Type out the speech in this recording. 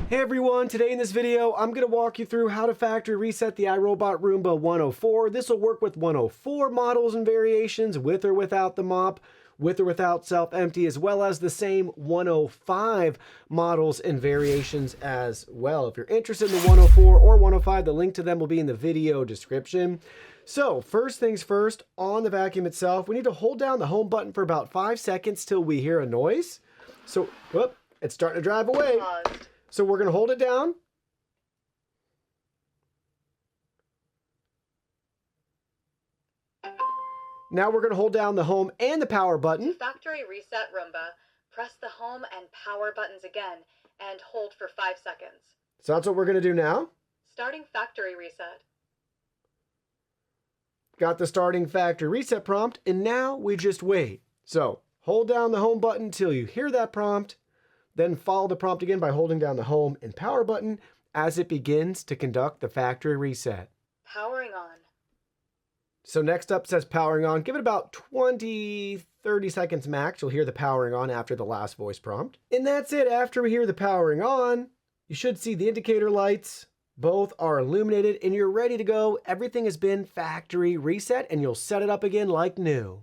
Hey everyone, today in this video, I'm going to walk you through how to factory reset the iRobot Roomba 104. This will work with 104 models and variations, with or without the mop, with or without self-empty, as well as the same 105 models and variations as well. If you're interested in the 104 or 105, the link to them will be in the video description. So first things first, on the vacuum itself, we need to hold down the home button for about 5 seconds till we hear a noise. So, whoop, it's starting to drive away. So we're going to hold it down. Now we're going to hold down the home and the power button. Factory reset Roomba. Press the home and power buttons again and hold for 5 seconds. So that's what we're going to do now. Starting factory reset. Got the starting factory reset prompt, and now we just wait. So hold down the home button till you hear that prompt. Then follow the prompt again by holding down the home and power button as it begins to conduct the factory reset. Powering on. So next up says powering on. Give it about 20-30 seconds max. You'll hear the powering on after the last voice prompt. And that's it. After we hear the powering on, you should see the indicator lights. Both are illuminated and you're ready to go. Everything has been factory reset and you'll set it up again like new.